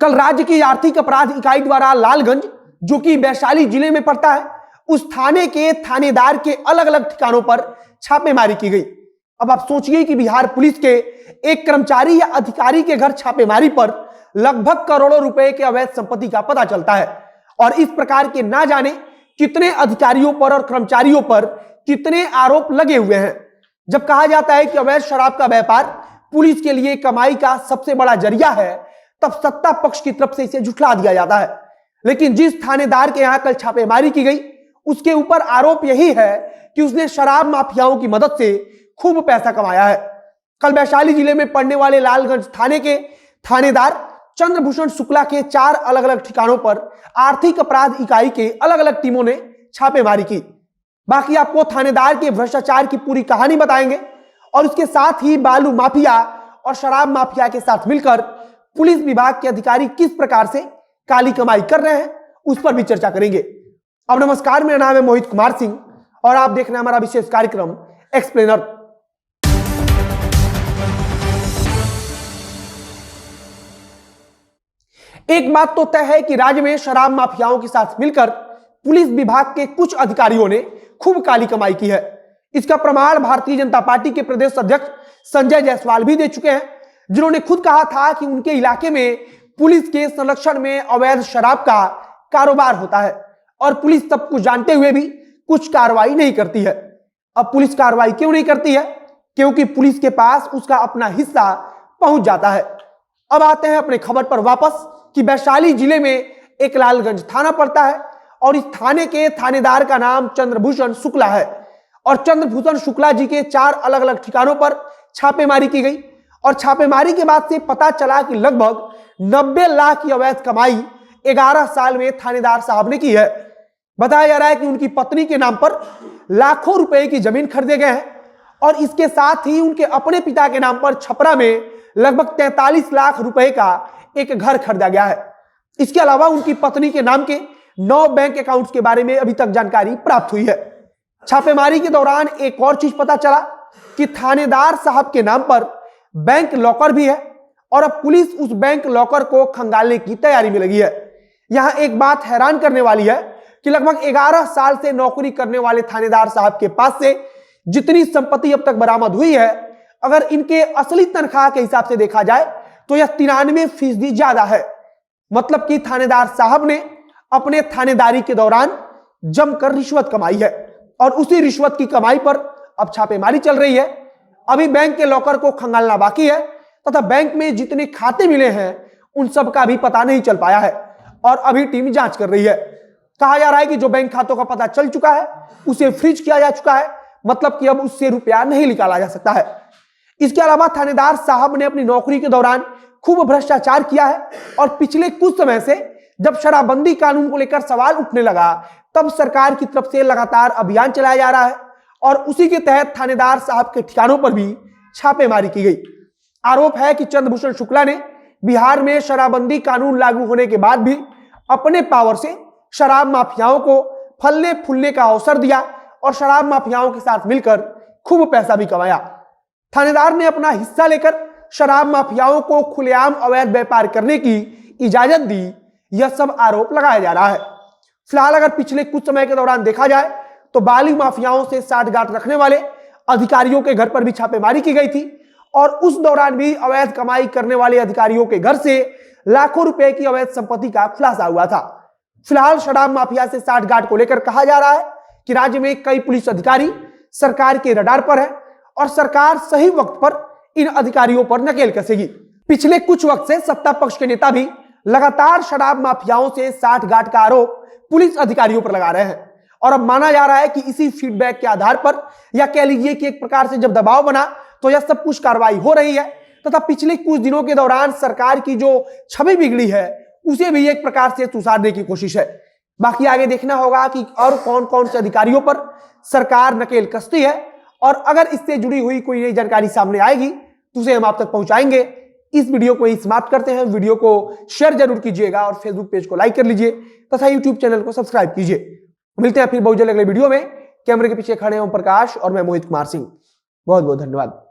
कल राज्य की आर्थिक अपराध इकाई द्वारा लालगंज, जो कि वैशाली जिले में पड़ता है, उस थाने के थानेदार के अलग अलग ठिकानों पर छापेमारी की गई। अब आप सोचिए कि बिहार पुलिस के एक कर्मचारी या अधिकारी के घर छापेमारी पर लगभग करोड़ों रुपए के अवैध संपत्ति का पता चलता है और इस प्रकार के ना जाने कितने अधिकारियों पर और कर्मचारियों पर कितने आरोप लगे हुए हैं। जब कहा जाता है कि अवैध शराब का व्यापार पुलिस के लिए कमाई का सबसे बड़ा जरिया है, तब सत्ता पक्ष की तरफ से इसे झुठला दिया जाता है। लेकिन जिस थानेदार के यहां कल छापेमारी की गई, उसके ऊपर आरोप यही है कि उसने शराब माफियाओं की मदद से खूब पैसा कमाया है। कल वैशाली जिले में पड़ने वाले लालगंज थाने के थानेदार चंद्रभूषण शुक्ला के 4 अलग अलग ठिकानों पर आर्थिक अपराध इकाई के अलग अलग टीमों ने छापेमारी की। बाकी आपको थानेदार के भ्रष्टाचार की पूरी कहानी बताएंगे और उसके साथ ही बालू माफिया और शराब माफिया के साथ मिलकर पुलिस विभाग के अधिकारी किस प्रकार से काली कमाई कर रहे हैं, उस पर भी चर्चा करेंगे। अब नमस्कार, मेरा नाम है मोहित कुमार सिंह और आप देख रहे हैं हमारा विशेष कार्यक्रम एक्सप्लेनर। एक बात तो तय है कि राज्य में शराब माफियाओं के साथ मिलकर पुलिस विभाग के कुछ अधिकारियों ने खूब काली कमाई की है। इसका प्रमाण भारतीय जनता पार्टी के प्रदेश अध्यक्ष संजय जायसवाल भी दे चुके हैं, जिन्होंने खुद कहा था कि उनके इलाके में पुलिस के संरक्षण में अवैध शराब का कारोबार होता है और पुलिस सब कुछ जानते हुए भी कुछ कार्रवाई नहीं करती है। अब पुलिस कार्रवाई क्यों नहीं करती है? क्योंकि पुलिस के पास उसका अपना हिस्सा पहुंच जाता है। अब आते हैं अपने खबर पर वापस कि वैशाली जिले में एक लालगंज थाना पड़ता है और इस थाने के थानेदार का नाम चंद्रभूषण शुक्ला है और चंद्रभूषण शुक्ला जी के 4 अलग अलग ठिकानों पर छापेमारी की गई और छापेमारी के बाद से पता चला कि लगभग 90 लाख की अवैध कमाई 11 साल में थानेदार साहब ने की है। बताया जा रहा है कि उनकी पत्नी के नाम पर लाखों रुपए की जमीन खरीदे गए हैं और इसके साथ ही उनके अपने पिता के नाम पर छपरा में लगभग 43 लाख रुपए का एक घर खरीदा गया है। इसके अलावा उनकी पत्नी के नाम के 9 बैंक अकाउंट्स के बारे में अभी तक जानकारी प्राप्त हुई है। छापेमारी के दौरान एक और चीज पता चला कि थानेदार साहब के नाम पर बैंक लॉकर भी है और अब पुलिस उस बैंक लॉकर को खंगालने की तैयारी में लगी है। यहां एक बात हैरान करने वाली है कि लगभग 11 साल से नौकरी करने वाले थानेदार साहब के पास से जितनी संपत्ति अब तक बरामद हुई है, अगर इनके असली तनख्वाह के हिसाब से देखा जाए तो यह 93% ज्यादा है। मतलब कि थानेदार साहब ने अपने थानेदारी के दौरान जमकर रिश्वत कमाई है और उसी रिश्वत की कमाई पर अब छापेमारी चल रही है। अभी बैंक के लॉकर को खंगालना बाकी है तथा बैंक में जितने खाते मिले हैं उन सब का भी पता नहीं चल पाया है और अभी टीम जांच कर रही है। कहा जा रहा है कि जो बैंक खातों का पता चल चुका है उसे फ्रीज किया जा चुका है, मतलब कि अब उससे रुपया नहीं निकाला जा सकता है। इसके अलावा थानेदार साहब ने अपनी नौकरी के दौरान खूब भ्रष्टाचार किया है और पिछले कुछ समय से जब शराबबंदी कानून को लेकर सवाल उठने लगा, तब सरकार की तरफ से लगातार अभियान चलाया जा रहा है और उसी के तहत थानेदार साहब के ठिकानों पर भी छापेमारी की गई। आरोप है कि चंद्रभूषण शुक्ला ने बिहार में शराबबंदी कानून लागू होने के बाद भी अपने पावर से शराब माफियाओं को फलने फूलने का अवसर दिया और शराब माफियाओं के साथ मिलकर खूब पैसा भी कमाया। थानेदार ने अपना हिस्सा लेकर शराब माफियाओं को खुलेआम अवैध व्यापार करने की इजाजत दी, यह सब आरोप लगाया जा रहा है। फिलहाल अगर पिछले कुछ समय के दौरान देखा जाए तो बालू माफियाओं से साठगांठ रखने वाले अधिकारियों के घर पर भी छापेमारी की गई थी और उस दौरान भी अवैध कमाई करने वाले अधिकारियों के घर से लाखों रुपए की अवैध संपत्ति का खुलासा हुआ था। फिलहाल शराब माफिया से साठगांठ को लेकर कहा जा रहा है कि राज्य में कई पुलिस अधिकारी सरकार के रडार पर है और सरकार सही वक्त पर इन अधिकारियों पर नकेल कसेगी। पिछले कुछ वक्त से सत्ता पक्ष के नेता भी लगातार शराब माफियाओं से साठगांठ का आरोप पुलिस अधिकारियों पर लगा रहे हैं और अब माना जा रहा है कि इसी फीडबैक के आधार पर या कह लीजिए कि एक प्रकार से जब दबाव बना तो यह सब कुछ कार्रवाई हो रही है तथा पिछले कुछ दिनों के दौरान सरकार की जो छवि बिगड़ी है उसे भी एक प्रकार से सुधारने की कोशिश है। बाकी आगे देखना होगा कि और कौन कौन से अधिकारियों पर सरकार नकेल कसती है और अगर इससे जुड़ी हुई कोई नई जानकारी सामने आएगी तो उसे हम आप तक पहुंचाएंगे। इस वीडियो को ही समाप्त करते हैं। वीडियो को शेयर जरूर कीजिएगा और फेसबुक पेज को लाइक कर लीजिए तथा यूट्यूब चैनल को सब्सक्राइब कीजिए। मिलते हैं फिर बहुत जल्द अगले वीडियो में। कैमरे के पीछे खड़े ओम प्रकाश और मैं मोहित कुमार सिंह। बहुत बहुत धन्यवाद।